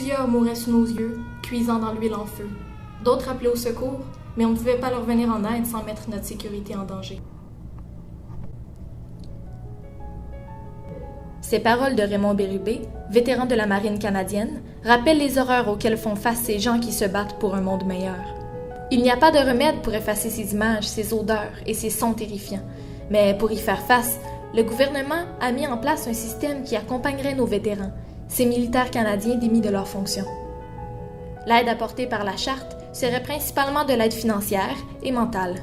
Plusieurs mouraient sous nos yeux, cuisant dans l'huile en feu. D'autres appelaient au secours, mais on ne pouvait pas leur venir en aide sans mettre notre sécurité en danger. Ces paroles de Raymond Bérubé, vétéran de la marine canadienne, rappellent les horreurs auxquelles font face ces gens qui se battent pour un monde meilleur. Il n'y a pas de remède pour effacer ces images, ces odeurs et ces sons terrifiants. Mais pour y faire face, le gouvernement a mis en place un système qui accompagnerait nos vétérans, ces militaires canadiens démis de leurs fonctions. L'aide apportée par la Charte serait principalement de l'aide financière et mentale.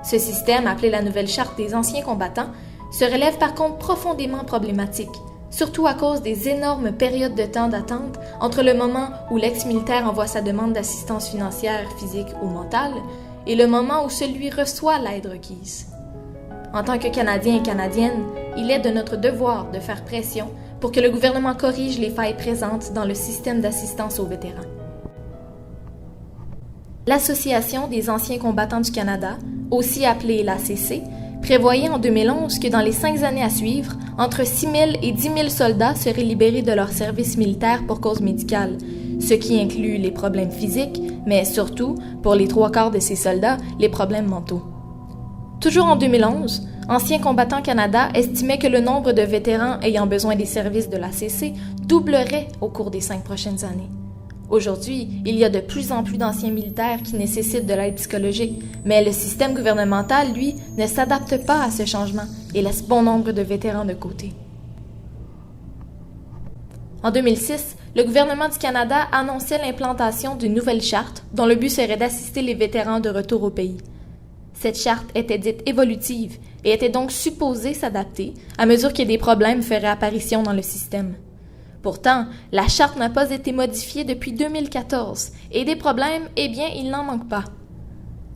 Ce système, appelé la Nouvelle Charte des anciens combattants, se relève par contre profondément problématique, surtout à cause des énormes périodes de temps d'attente entre le moment où l'ex-militaire envoie sa demande d'assistance financière, physique ou mentale et le moment où celui reçoit l'aide requise. En tant que Canadiens et Canadiennes, il est de notre devoir de faire pression pour que le gouvernement corrige les failles présentes dans le système d'assistance aux vétérans. L'Association des anciens combattants du Canada, aussi appelée l'ACC, prévoyait en 2011 que dans les 5 années à suivre, entre 6 000 et 10 000 soldats seraient libérés de leur service militaire pour cause médicale, ce qui inclut les problèmes physiques, mais surtout, pour les 3/4 de ces soldats, les problèmes mentaux. Toujours en 2011, Anciens combattants Canada estimait que le nombre de vétérans ayant besoin des services de l'ACC doublerait au cours des 5 prochaines années. Aujourd'hui, il y a de plus en plus d'anciens militaires qui nécessitent de l'aide psychologique, mais le système gouvernemental, lui, ne s'adapte pas à ce changement et laisse bon nombre de vétérans de côté. En 2006, le gouvernement du Canada annonçait l'implantation d'une nouvelle charte dont le but serait d'assister les vétérans de retour au pays. Cette charte était dite évolutive et était donc supposée s'adapter à mesure que des problèmes feraient apparition dans le système. Pourtant, la charte n'a pas été modifiée depuis 2014 et des problèmes, eh bien, il n'en manque pas.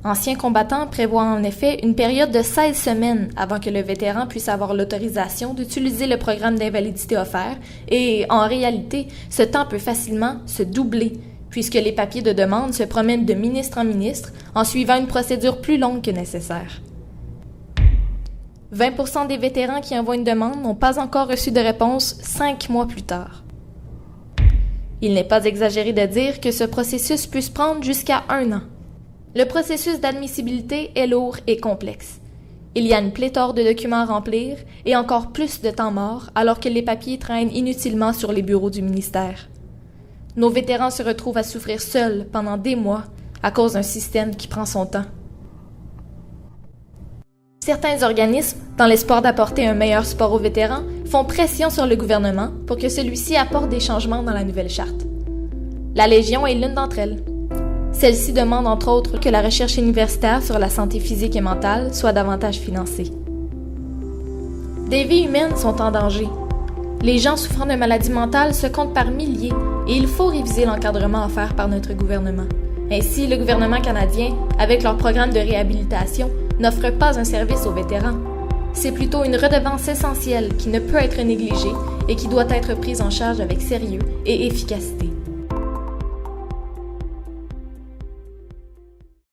Anciens combattants prévoit en effet une période de 16 semaines avant que le vétéran puisse avoir l'autorisation d'utiliser le programme d'invalidité offert et, en réalité, ce temps peut facilement se doubler puisque les papiers de demande se promènent de ministre en ministre en suivant une procédure plus longue que nécessaire. 20% des vétérans qui envoient une demande n'ont pas encore reçu de réponse 5 mois plus tard. Il n'est pas exagéré de dire que ce processus puisse prendre jusqu'à 1 an. Le processus d'admissibilité est lourd et complexe. Il y a une pléthore de documents à remplir et encore plus de temps mort alors que les papiers traînent inutilement sur les bureaux du ministère. Nos vétérans se retrouvent à souffrir seuls pendant des mois à cause d'un système qui prend son temps. Certains organismes, dans l'espoir d'apporter un meilleur support aux vétérans, font pression sur le gouvernement pour que celui-ci apporte des changements dans la nouvelle charte. La Légion est l'une d'entre elles. Celle-ci demande entre autres que la recherche universitaire sur la santé physique et mentale soit davantage financée. Des vies humaines sont en danger. Les gens souffrant de maladies mentales se comptent par milliers et il faut réviser l'encadrement offert par notre gouvernement. Ainsi, le gouvernement canadien, avec leur programme de réhabilitation, n'offre pas un service aux vétérans. C'est plutôt une redevance essentielle qui ne peut être négligée et qui doit être prise en charge avec sérieux et efficacité.